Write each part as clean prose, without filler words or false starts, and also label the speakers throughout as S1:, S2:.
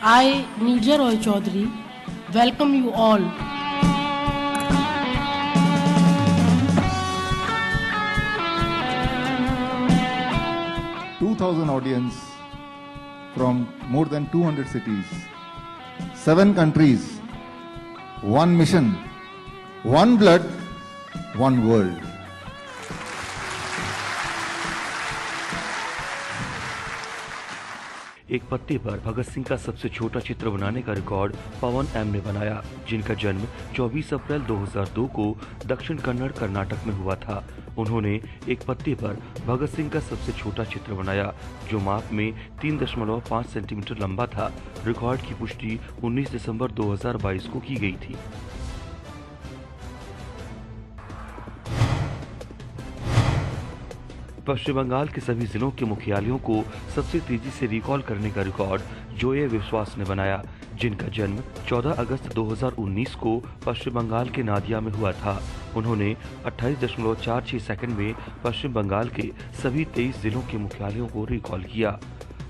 S1: I, Nilja Roy Chaudhary, welcome you all.
S2: 2,000 audience from more than 200 cities, 7 countries, 1 mission, 1 blood, 1 world.
S3: एक पत्ते पर भगत सिंह का सबसे छोटा चित्र बनाने का रिकॉर्ड पवन एम ने बनाया, जिनका जन्म 24 अप्रैल 2002 को दक्षिण कन्नड़ कर्नाटक में हुआ था। उन्होंने एक पत्ते पर भगत सिंह का सबसे छोटा चित्र बनाया, जो माप में 3.5 सेंटीमीटर लंबा था। रिकॉर्ड की पुष्टि 19 दिसंबर 2022 को की गई थी। पश्चिम बंगाल के सभी जिलों के मुख्यालयों को सबसे तेजी से रिकॉल करने का रिकॉर्ड जोये विश्वास ने बनाया, जिनका जन्म 14 अगस्त 2019 को पश्चिम बंगाल के नादिया में हुआ था। उन्होंने 28.46 सेकंड में पश्चिम बंगाल के सभी 23 जिलों के मुख्यालयों को रिकॉल किया।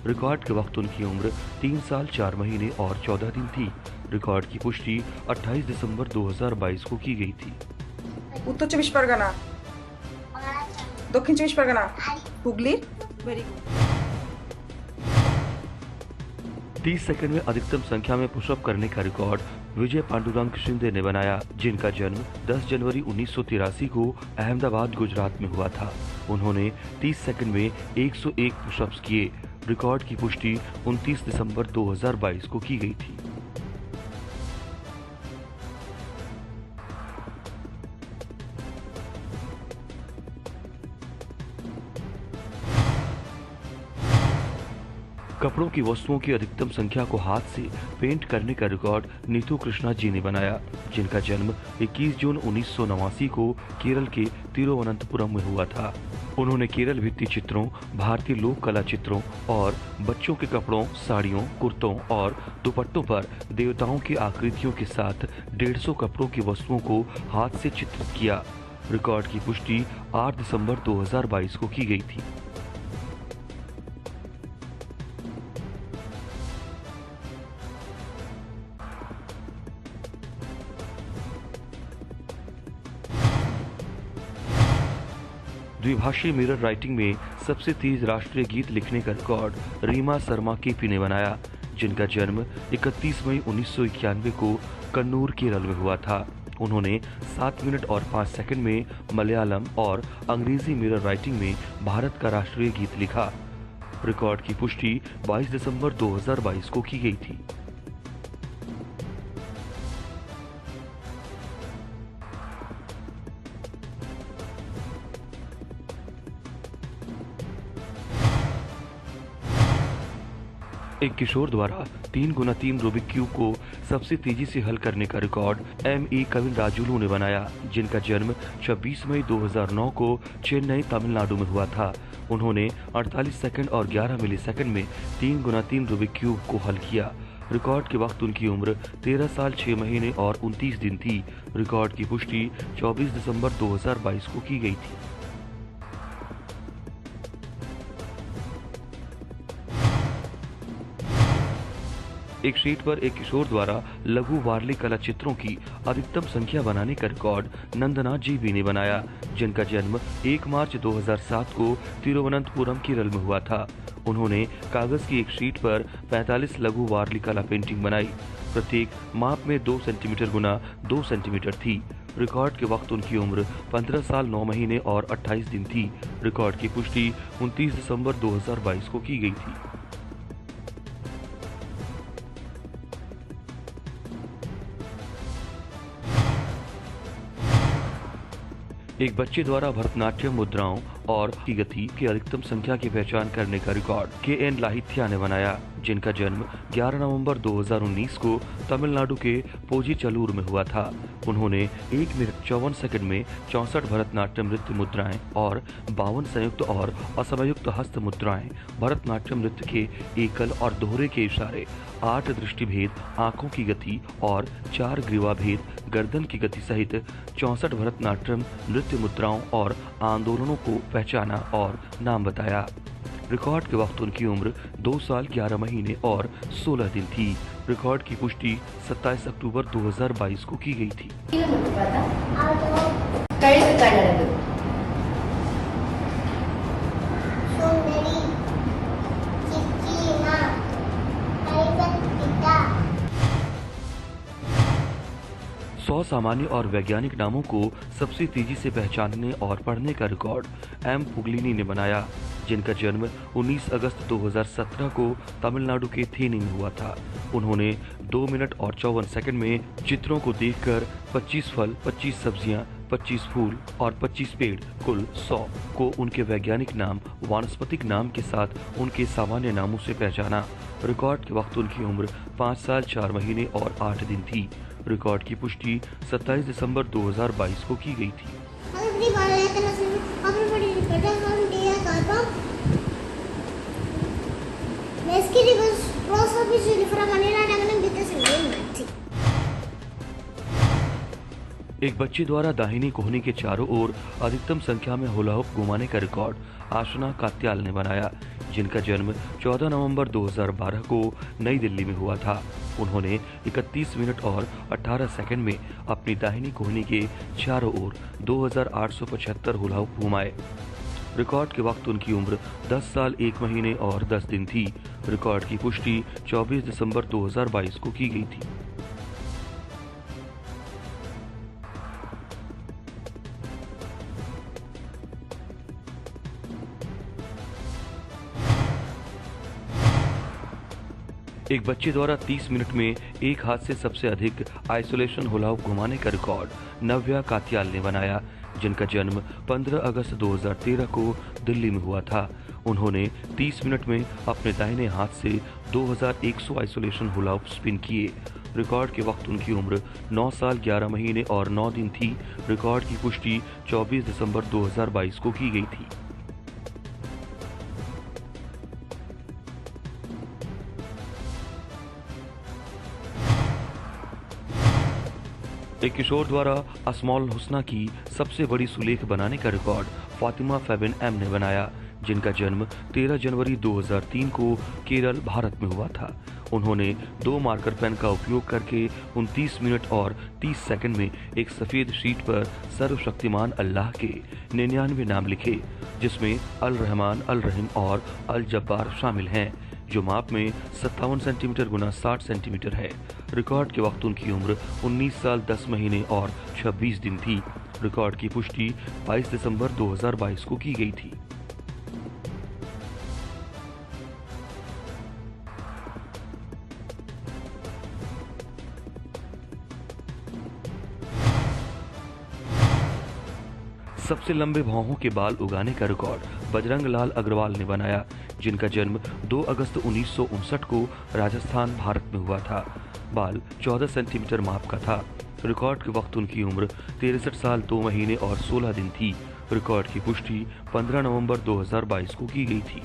S3: रिकॉर्ड के वक्त उनकी उम्र 3 साल 4 महीने और 14 दिन थी। रिकॉर्ड की पुष्टि 28 दिसंबर 2022 को की गई थी।
S4: उत्तर 24 परगना, दक्षिण 24 Pargana, Hooghly. Very good.
S3: 30 second में अधिकतम संख्या में पुशअप करने का रिकॉर्ड विजय पांडुरंग शिंदे ने बनाया, जिनका जन्म 10 जनवरी 1983 को अहमदाबाद, गुजरात में हुआ था। उन्होंने 30 सेकंड में 101 पुशअप्स किए। रिकॉर्ड की पुष्टि 29 दिसंबर 2022 को की गई थी। कपड़ों की वस्तुओं की अधिकतम संख्या को हाथ से पेंट करने का रिकॉर्ड नीतू कृष्णा जी ने बनाया, जिनका जन्म 21 जून 1989 को केरल के तिरुवनंतपुरम में हुआ था। उन्होंने केरल भित्ति चित्रों, भारतीय लोक कला चित्रों और बच्चों के कपड़ों, साड़ियों, कुर्तों और दुपट्टों पर देवताओं की आकृतियों के साथ 150 कपड़ों की वस्तुओं को हाथ से चित्रित किया। रिकॉर्ड की पुष्टि 8 दिसंबर 2022 को की गई थी। द्विभाषी मिरर राइटिंग में सबसे तेज राष्ट्रीय गीत लिखने का रिकॉर्ड रीमा शर्मा केपी ने बनाया, जिनका जन्म 31 मई 1991 को कन्नूर, केरल में हुआ था। उन्होंने 7 मिनट और 5 सेकंड में मलयालम और अंग्रेजी मिरर राइटिंग में भारत का राष्ट्रीय गीत लिखा। रिकॉर्ड की पुष्टि 22 दिसंबर 2022 को की गई थी। एक किशोर द्वारा 3x3 रूबिक क्यूब को सबसे तेजी से हल करने का रिकॉर्ड M.E. कविन राजुलू ने बनाया, जिनका जन्म 26 मई 2009 को चेन्नई, तमिलनाडु में हुआ था। उन्होंने 48 सेकंड और 11 मिलीसेकंड में 3x3 रूबिक क्यूब को हल किया। रिकॉर्ड के वक्त उनकी उम्र 13 साल 6 महीने और 29 दिन थी। रिकॉर्ड की पुष्टि 24 दिसंबर 2022 को की गई थी। एक शीट पर एक किशोर द्वारा लघु वारली कला चित्रों की अधिकतम संख्या बनाने का रिकॉर्ड नंदना जीबी ने बनाया, जिनका जन्म 1 मार्च 2007 को तिरुवनंतपुरम, केरल में हुआ था। उन्होंने कागज की एक शीट पर 45 लघु वारली कला पेंटिंग बनाई। प्रत्येक माप में 2 सेंटीमीटर गुना 2 सेंटीमीटर थी। रिकॉर्ड के वक्त उनकी उम्र 15 साल 9 महीने और 28 दिन थी। रिकॉर्ड की पुष्टि 29 दिसंबर 2022 को की गई थी। एक बच्चे द्वारा भरतनाट्यम मुद्राओं और की गति की अधिकतम संख्या की पहचान करने का रिकॉर्ड K.N. लाहित्या ने बनाया, जिनका जन्म 11 नवंबर 2019 को तमिलनाडु के पोजीचलूर में हुआ था। उन्होंने 1 मिनट 54 सेकंड में 64 भरतनाट्यम नृत्य मुद्राएं और 52 संयुक्त और असंयुक्त हस्त मुद्राएं, भरतनाट्यम नृत्य के एकल और दोहरे के इशारे, 8 दृष्टि भेद, आंखों की गति और 4 ग्रीवा भेद, गर्दन की गति सहित 64 भरतनाट्यम नृत्य मुद्राओं और आंदोलनों को पहचाना और नाम बताया। रिकॉर्ड के वक्त उनकी उम्र 2 साल 11 महीने और 16 दिन थी। रिकॉर्ड की पुष्टि 27 अक्टूबर 2022 को की गई थी।
S5: सुंदरी, चिच्ची माँ, हरिवन पिता।
S3: 100 सामान्य और वैज्ञानिक नामों को सबसे तेजी से पहचानने और पढ़ने का रिकॉर्ड एम पुगलिनी ने बनाया, जिनका जन्म 19 अगस्त 2017 को तमिलनाडु के थेनी में हुआ था। उन्होंने 2 मिनट और 54 सेकंड में चित्रों को देखकर 25 फल, 25 सब्जियां, 25 फूल और 25 पेड़, कुल 100 को उनके वैज्ञानिक नाम, वानस्पतिक नाम के साथ उनके सामान्य नामों से पहचाना। रिकॉर्ड के वक्त उनकी उम्र 5 साल 4 महीने और 8 दिन थी। रिकॉर्ड की पुष्टि 27 दिसंबर 2022 को की गई थी। एक बच्चे द्वारा दाहिनी कोहनी के चारों ओर अधिकतम संख्या में हुला हुप घुमाने का रिकॉर्ड आशना कात्याल ने बनाया, जिनका जन्म 14 नवंबर 2012 को नई दिल्ली में हुआ था। उन्होंने 31 मिनट और 18 सेकंड में अपनी दाहिनी कोहनी के चारों ओर 2875 हुला हुप घुमाए। रिकॉर्ड के वक्त उनकी उम्र 10 साल 1 महीने और 10 दिन थी। रिकॉर्ड की पुष्टि 24 दिसंबर 2022 को की गई थी। एक बच्चे द्वारा 30 मिनट में एक हाथ से सबसे अधिक आइसोलेशन हुला हुप घुमाने का रिकॉर्ड नव्या कात्याल ने बनाया, जिनका जन्म 15 अगस्त 2013 को दिल्ली में हुआ था। उन्होंने 30 मिनट में अपने दाहिने हाथ से 2100 आइसोलेशन हुला हुप स्पिन किए। रिकॉर्ड के वक्त उनकी उम्र 9 साल 11 महीने और 9 दिन थी। रिकॉर्ड की पुष्टि 24 दिसंबर 2022 को की गई थी। एक किशोर द्वारा असमौल हुस्ना की सबसे बड़ी सुलेख बनाने का रिकॉर्ड फातिमा फेबिन एम ने बनाया, जिनका जन्म 13 जनवरी 2003 को केरल, भारत में हुआ था। उन्होंने 2 मार्कर पेन का उपयोग करके 29 मिनट और 30 सेकंड में एक सफेद शीट पर सर्वशक्तिमान अल्लाह के 99 नाम लिखे, जिसमें अल रहमान, अल रहीम और अल जब्बार शामिल हैं, जो माप में 57 सेंटीमीटर गुना 60 सेंटीमीटर है। रिकॉर्ड के वक्त उनकी उम्र 19 साल 10 महीने और 26 दिन थी। रिकॉर्ड की पुष्टि 22 दिसंबर 2022 को की गई थी। सबसे लंबे भौहों के बाल उगाने का रिकॉर्ड बजरंग लाल अग्रवाल ने बनाया, जिनका जन्म 2 अगस्त 1959 को राजस्थान, भारत में हुआ था। बाल 14 सेंटीमीटर माप का था। रिकॉर्ड के वक्त उनकी उम्र 63 साल 2 महीने और 16 दिन थी। रिकॉर्ड की पुष्टि 15 नवंबर 2022 को की गई थी।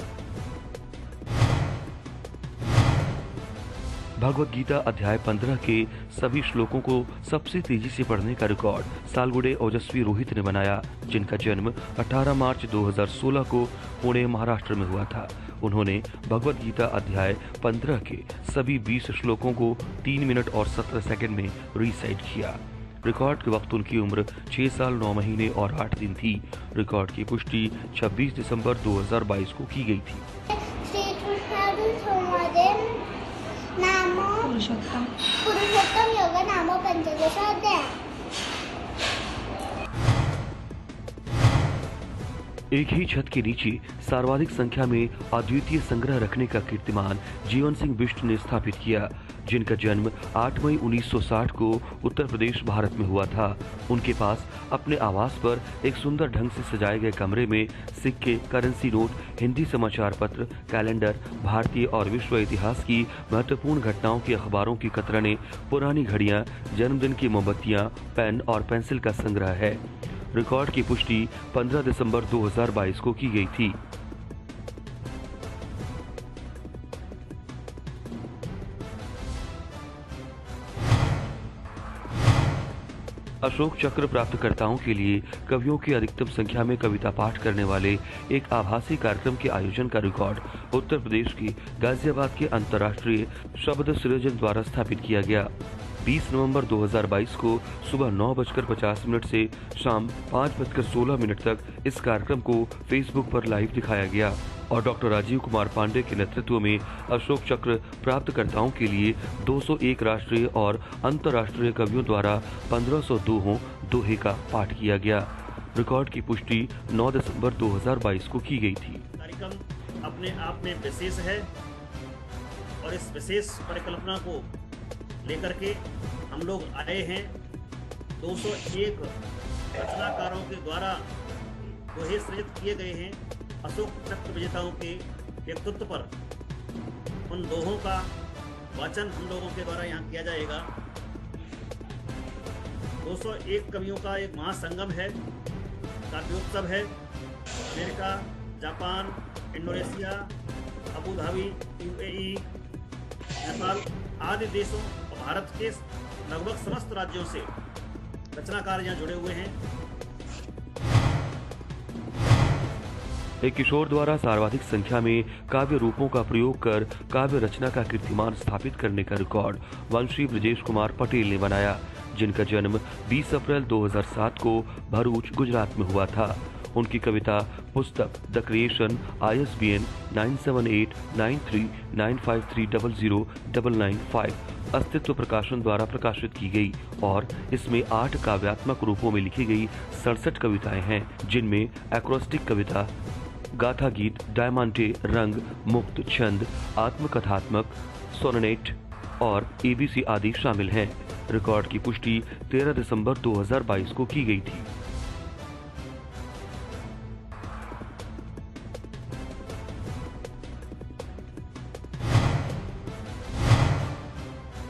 S3: भगवत गीता अध्याय 15 के सभी श्लोकों को सबसे तेजी से पढ़ने का रिकॉर्ड सालगुडे ओजस्वी रोहित ने बनाया, जिनका जन्म 18 मार्च 2016 को पुणे, महाराष्ट्र में हुआ था। उन्होंने भगवत गीता अध्याय 15 के सभी 20 श्लोकों को 3 मिनट और 17 सेकंड में रिसाइट किया। रिकॉर्ड के वक्त उनकी उम्र 6 साल 9 महीने और 8 दिन थी। रिकॉर्ड की पुष्टि 26 दिसंबर 2022 को की गई थी।
S5: पुरुषोत्तम योग नामो पंचदशाध्याय।
S3: एक ही छत के नीचे सर्वाधिक संख्या में अद्वितीय संग्रह रखने का कीर्तिमान जीवन सिंह बिष्ट ने स्थापित किया, जिनका जन्म 8 मई 1960 को उत्तर प्रदेश, भारत में हुआ था। उनके पास अपने आवास पर एक सुंदर ढंग से सजाए गए कमरे में सिक्के, करेंसी नोट, हिंदी समाचार पत्र, कैलेंडर, भारतीय और विश्व इतिहास की महत्वपूर्ण घटनाओं के अखबारों की कतरनें, पुरानी घड़ियां, जन्मदिन की मोमबत्तियां, पेन और पेंसिल का संग्रह है। रिकॉर्ड की पुष्टि 15 दिसंबर 2022 को की गई थी। अशोक चक्र प्राप्तकर्ताओं के लिए कवियों की अधिकतम संख्या में कविता पाठ करने वाले एक आभासी कार्यक्रम के आयोजन का रिकॉर्ड उत्तर प्रदेश के गाजियाबाद के अंतर्राष्ट्रीय शब्द सृजन द्वारा स्थापित किया गया। 20 नवंबर 2022 को सुबह 9:50 से शाम 5:16 तक इस कार्यक्रम को फेसबुक पर लाइव दिखाया गया और डॉक्टर राजीव कुमार पांडे के नेतृत्व में अशोक चक्र प्राप्तकर्ताओं के लिए 201 राष्ट्रीय और अंतर्राष्ट्रीय कवियों द्वारा 1502 दोहे का पाठ किया गया। रिकॉर्ड की पुष्टि 9 दिसंबर 2022 को की गई थी।
S6: कार्यक्रम अपने आप में विशेष है और इस विशेष परिकल्पना को लेकर के हम लोग आए हैं। 201 रचनाकारों के द्वारा दोहे सृजित किए गए हैं। अशोक चक्र विजेताओं के व्यक्तित्व पर उन दोहों का वाचन हम लोगों के द्वारा यहाँ किया जाएगा। 201 कवियों का एक महासंगम है, काव्योत्सव है। America, Japan, Indonesia, Abu Dhabi, UAE, Nepal आदि देशों और भारत के लगभग समस्त राज्यों से रचनाकार यहाँ जुड़े हुए हैं।
S3: एक किशोर द्वारा सर्वाधिक संख्या में काव्य रूपों का प्रयोग कर काव्य रचना का कीर्तिमान स्थापित करने का रिकॉर्ड वंशी ब्रजेश कुमार पटेल ने बनाया, जिनका जन्म 20 अप्रैल 2007 को भरूच, गुजरात में हुआ था। उनकी कविता पुस्तक द क्रिएशन ISBN 97893953009995 अस्तित्व प्रकाशन द्वारा प्रकाशित की गई और इसमें 8 काव्यात्मक रूपों में लिखी गई 67 कविताएं हैं, जिनमें एक्रोस्टिक कविता, गाथा गीत, डायमांटे, रंग, मुक्त, छंद, आत्मकथात्मक, सोनेट और ABC आदि शामिल हैं। रिकॉर्ड की पुष्टि 13 दिसंबर 2022 को की गई थी।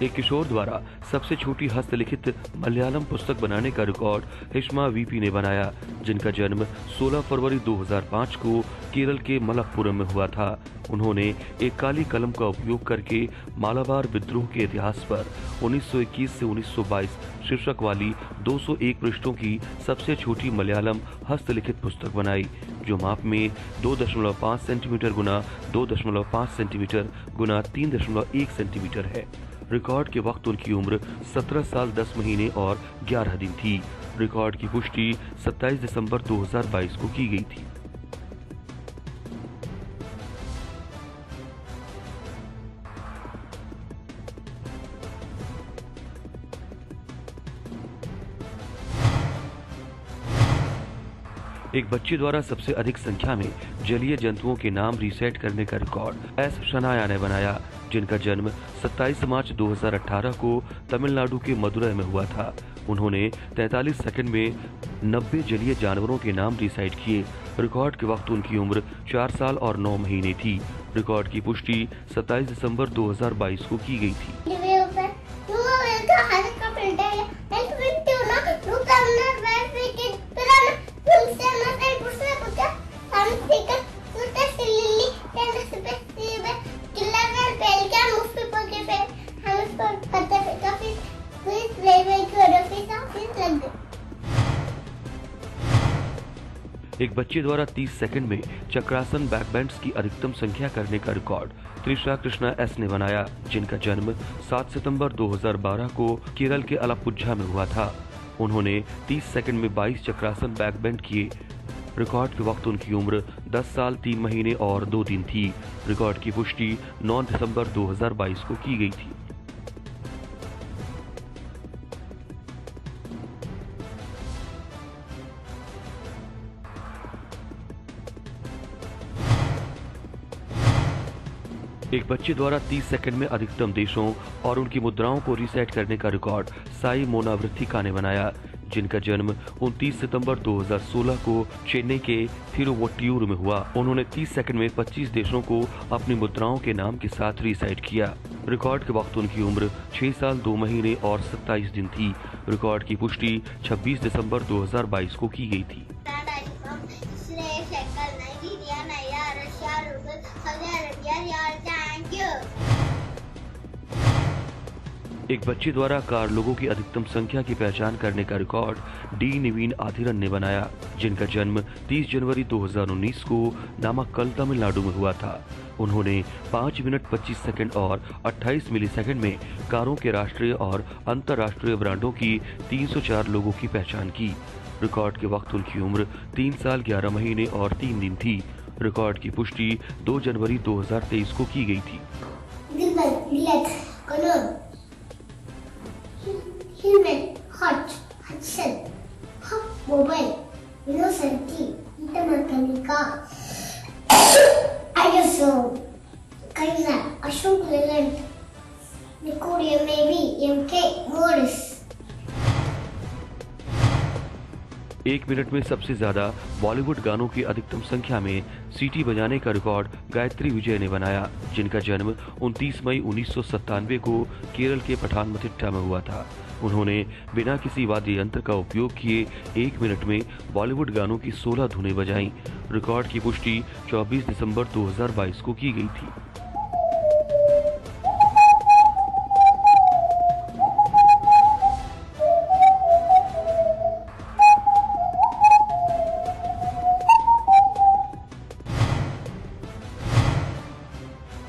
S3: एक किशोर द्वारा सबसे छोटी हस्तलिखित मलयालम पुस्तक बनाने का रिकॉर्ड हिश्मा VP ने बनाया, जिनका जन्म 16 फरवरी 2005 को केरल के मलप्पुरम में हुआ था। उन्होंने एक काली कलम का उपयोग करके मालाबार विद्रोह के इतिहास पर 1921 से 1922 शीर्षक वाली 201 पृष्ठों की सबसे छोटी मलयालम हस्तलिखित पुस्तक बनाई, जो माप में 2.5 सेंटीमीटर गुना 2.5 सेंटीमीटर गुना 3.1 सेंटीमीटर है। रिकॉर्ड के वक्त उनकी उम्र 17 साल 10 महीने और 11 दिन थी। रिकॉर्ड की पुष्टि 27 दिसंबर 2022 को की गई थी। एक बच्चे द्वारा सबसे अधिक संख्या में जलीय जंतुओं के नाम रीसेट करने का रिकॉर्ड S शनाया ने बनाया, जिनका जन्म 27 मार्च 2018 को तमिलनाडु के मदुरै में हुआ था। उन्होंने 43 सेकंड में 90 जलीय जानवरों के नाम रिसाइट किए। रिकॉर्ड के वक्त उनकी उम्र 4 साल और 9 महीने थी। रिकॉर्ड की पुष्टि 27 दिसंबर 2022 को की गई थी। एक बच्चे द्वारा 30 सेकंड में चक्रासन बैकबेंड्स की अधिकतम संख्या करने का रिकॉर्ड त्रिशा कृष्णा S ने बनाया, जिनका जन्म 7 सितंबर 2012 को केरल के अलपुझा में हुआ था। उन्होंने 30 सेकंड में 22 चक्रासन बैकबेंड किए। रिकॉर्ड के वक्त उनकी उम्र 10 साल 3 महीने और 2 दिन थी। रिकॉर्ड की पुष्टि 9 दिसंबर 2022 को की गई थी। एक बच्चे द्वारा 30 सेकंड में अधिकतम देशों और उनकी मुद्राओं को रीसेट करने का रिकॉर्ड साई मोनावृत्तिका ने बनाया, जिनका जन्म 29 सितंबर 2016 को चेन्नई के थिरुवट्टियूर में हुआ। उन्होंने 30 सेकंड में 25 देशों को अपनी मुद्राओं के नाम के साथ रीसेट किया। रिकॉर्ड के वक्त उनकी उम्र 6 साल 2 महीने और 27 दिन थी। रिकॉर्ड की पुष्टि 26 दिसंबर 2022 को की गई थी। एक बच्चे द्वारा 4 लोगों की अधिकतम संख्या की पहचान करने का रिकॉर्ड डी निवीन आथिरन ने बनाया, जिनका जन्म 30 जनवरी 2019 को नामाक्कल, तमिलनाडु में हुआ था। उन्होंने 5 मिनट 25 सेकंड और 28 मिलीसेकंड में कारों के राष्ट्रीय और अंतर्राष्ट्रीय ब्रांडों की 304 लोगों की पहचान की। रिकॉर्ड के वक्त उनकी उम्र 3 साल 11 महीने और 3 दिन थी। रिकॉर्ड की पुष्टि 2 जनवरी 2023 को की गई थी।
S5: Helmet, Hudson, Mobile, Velocity, Intermeccanica, ISO, Kaiser, Ashok Leyland, Nicodia Navy, MK, Morris.
S3: 1 minute में सबसे ज्यादा बॉलीवुड गानों की अधिकतम संख्या में सीटी बजाने का रिकॉर्ड गायत्री विजय ने बनाया, जिनका जन्म 29 मई 1997 को केरल के पठानमथिट्टा में हुआ था। उन्होंने बिना किसी वाद्य यंत्र का उपयोग किए 1 मिनट में बॉलीवुड गानों की 16 धुनें बजाईं। रिकॉर्ड की पुष्टि 24 दिसंबर 2022 को की गई थी।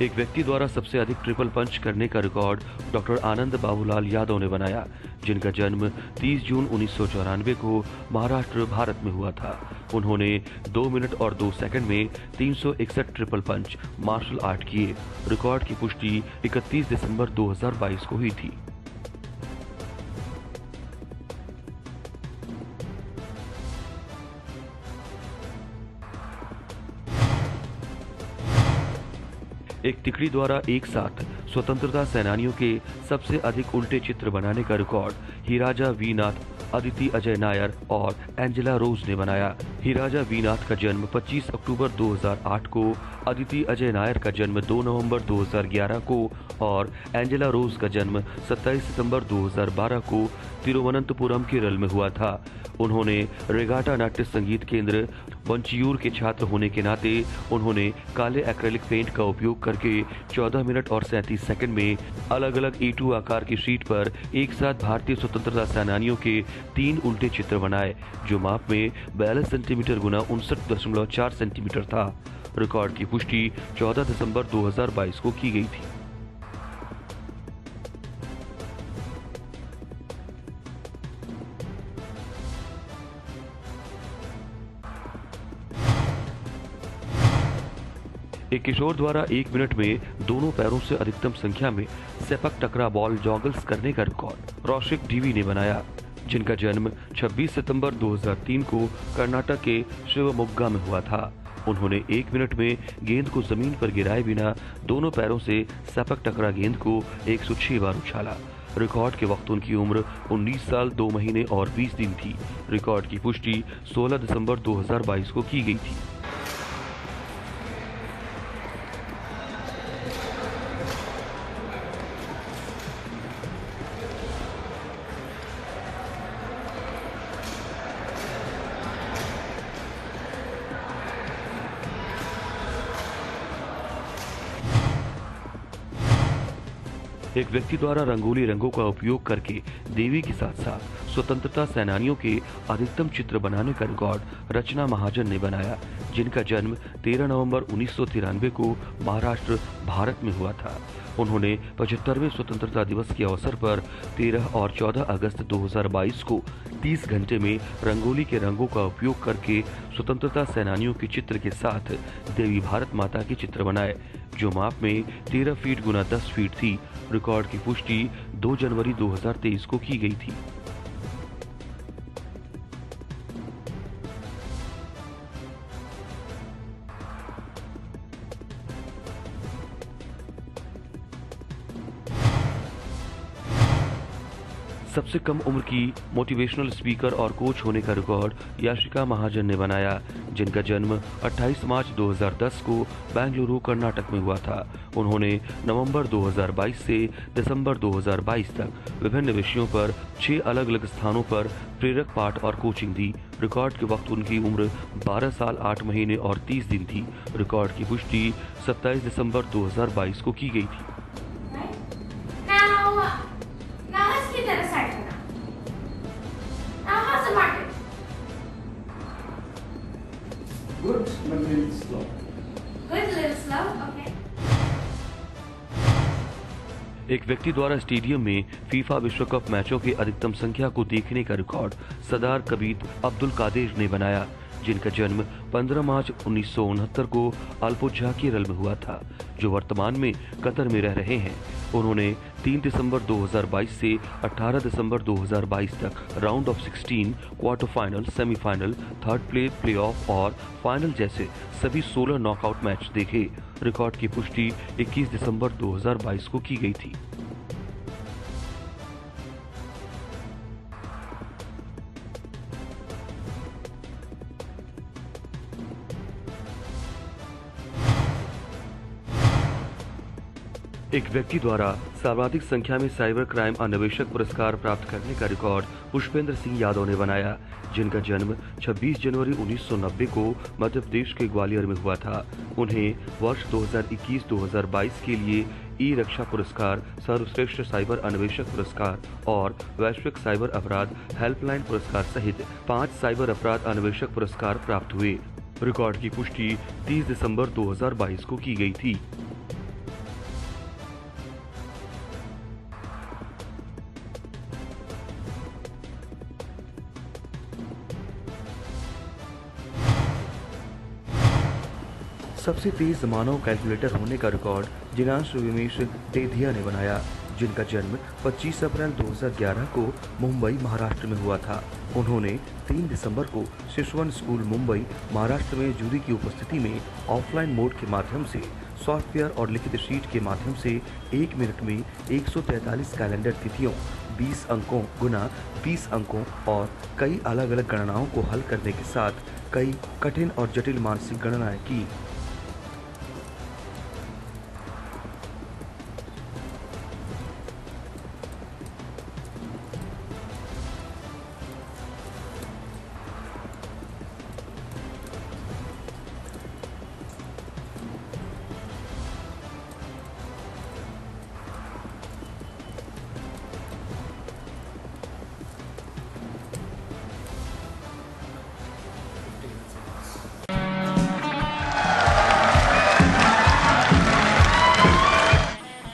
S3: एक व्यक्ति द्वारा सबसे अधिक ट्रिपल पंच करने का रिकॉर्ड डॉक्टर आनंद बाबूलाल यादव ने बनाया, जिनका जन्म 30 जून 1994 को महाराष्ट्र, भारत में हुआ था। उन्होंने 2 मिनट और 2 सेकंड में 361 ट्रिपल पंच मार्शल आर्ट किए। रिकॉर्ड की पुष्टि 31 दिसंबर 2022 को हुई थी। एक तिकड़ी द्वारा एक साथ स्वतंत्रता सेनानियों के सबसे अधिक उल्टे चित्र बनाने का रिकॉर्ड हिराजा वी नाथ, अदिति अजय नायर और एंजेला रोज ने बनाया। हिराजा वी नाथ का जन्म 25 अक्टूबर 2008 को, अदिति अजय नायर का जन्म 2 नवंबर 2011 को और एंजेला रोज का जन्म 27 सितंबर 2012 को तिरुवनंतपुरम, केरल में हुआ था। उन्होंने रेगाटा नाट्य संगीत केंद्र वंचियूर के छात्र होने के नाते उन्होंने काले एक्रेलिक पेंट का उपयोग करके 14 मिनट और 37 सेकंड में अलग अलग A2 आकार की शीट पर एक साथ भारतीय स्वतंत्रता सेनानियों के 3 उल्टे चित्र बनाए, जो माप में 42 सेंटीमीटर गुना 59.4 सेंटीमीटर था। रिकॉर्ड की पुष्टि 14 दिसंबर 2022 को की गई थी। एक किशोर द्वारा 1 मिनट में दोनों पैरों से अधिकतम संख्या में सेपक टकरा बॉल जॉगल्स करने का रिकॉर्ड रौशिक डीवी ने बनाया, जिनका जन्म 26 सितंबर 2003 को कर्नाटक के शिवमोग्गा में हुआ था। उन्होंने 1 मिनट में गेंद को जमीन पर गिराए बिना दोनों पैरों से सेपक टकरा गेंद को 106 बार उछाला। रिकॉर्ड के वक्त उनकी उम्र 19 साल 2 महीने और 20 दिन थी। रिकॉर्ड की पुष्टि 16 दिसंबर 2022 को की गई थी। एक व्यक्ति द्वारा रंगोली रंगों का उपयोग करके देवी के साथ साथ स्वतंत्रता सेनानियों के अधिकतम चित्र बनाने का रिकॉर्ड रचना महाजन ने बनाया, जिनका जन्म 13 नवंबर 1993 को महाराष्ट्र, भारत में हुआ था। उन्होंने 75वें स्वतंत्रता दिवस के अवसर पर 13 और 14 अगस्त 2022 को 30 घंटे में रंगोली के रंगों का उपयोग करके स्वतंत्रता सेनानियों के चित्र के साथ देवी भारत माता के चित्र बनाए, जो माप में 13 फीट गुना 10 फीट थी। रिकॉर्ड की पुष्टि 2 जनवरी 2023 को की गई थी। सबसे कम उम्र की मोटिवेशनल स्पीकर और कोच होने का रिकॉर्ड याशिका महाजन ने बनाया, जिनका जन्म 28 मार्च 2010 को बेंगलुरु, कर्नाटक में हुआ था। उन्होंने नवंबर 2022 से दिसंबर 2022 तक विभिन्न विषयों पर 6 अलग अलग स्थानों पर प्रेरक पाठ और कोचिंग दी। रिकॉर्ड के वक्त उनकी उम्र 12 साल 8 महीने और 30 दिन थी। रिकॉर्ड की पुष्टि 27 दिसंबर 2022 को की गई थी।
S7: Good, but little slow.
S8: Good, little slow. Okay.
S3: एक व्यक्ति द्वारा स्टेडियम में फीफा विश्व कप मैचों की अधिकतम संख्या को देखने का रिकॉर्ड सरदार कबीर अब्दुल कादिर ने बनाया, जिनका जन्म 15 मार्च 1969 को अल्पोजाकिरल में हुआ था, जो वर्तमान में कतर में रह रहे हैं। उन्होंने 3 दिसंबर 2022 से 18 दिसंबर 2022 तक round of 16, quarter final, semifinal, third playoff और फाइनल जैसे सभी 16 नॉकआउट मैच देखे। रिकॉर्ड की पुष्टि 21 दिसंबर 2022 को की गई थी। एक व्यक्ति द्वारा सर्वाधिक संख्या में साइबर क्राइम अन्वेषक पुरस्कार प्राप्त करने का रिकॉर्ड पुष्पेंद्र सिंह यादव ने बनाया, जिनका जन्म 26 जनवरी 1990 को मध्य प्रदेश के ग्वालियर में हुआ था। उन्हें वर्ष 2021-2022 के लिए ई रक्षा पुरस्कार, सर्वश्रेष्ठ साइबर अन्वेषक पुरस्कार और वैश्विक साइबर अपराध हेल्पलाइन पुरस्कार सहित 5 साइबर अपराध अन्वेषक पुरस्कार प्राप्त हुए। रिकॉर्ड की पुष्टि 30 दिसंबर 2022 को की गई थी। सबसे तेज मानव कैलकुलेटर होने का रिकॉर्ड जिनांश विमेश तेधिया ने बनाया, जिनका जन्म 25 अप्रैल 2011 को मुंबई, महाराष्ट्र में हुआ था। उन्होंने 3 दिसंबर को शिशुवन स्कूल, मुंबई, महाराष्ट्र में जूरी की उपस्थिति में ऑफलाइन मोड के माध्यम से सॉफ्टवेयर और लिखित शीट के माध्यम से 1 मिनट में 143 कैलेंडर तिथियों, 20 अंकों गुना 20 अंकों और कई अलग अलग गणनाओं को हल करने के साथ कई कठिन और जटिल मानसिक गणनाएं की।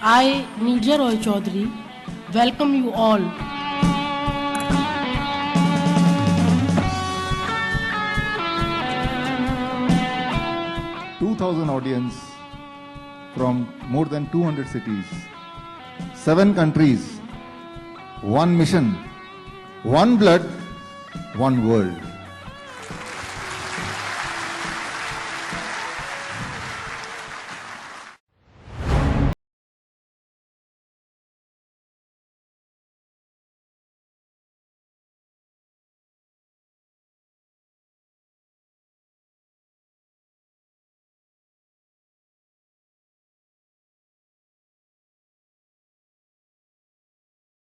S1: I, Nirja Roy Chaudhary, welcome you all.
S2: ...2,000 audience from more than 200 cities, 7 countries, 1 mission, 1 blood, 1 world.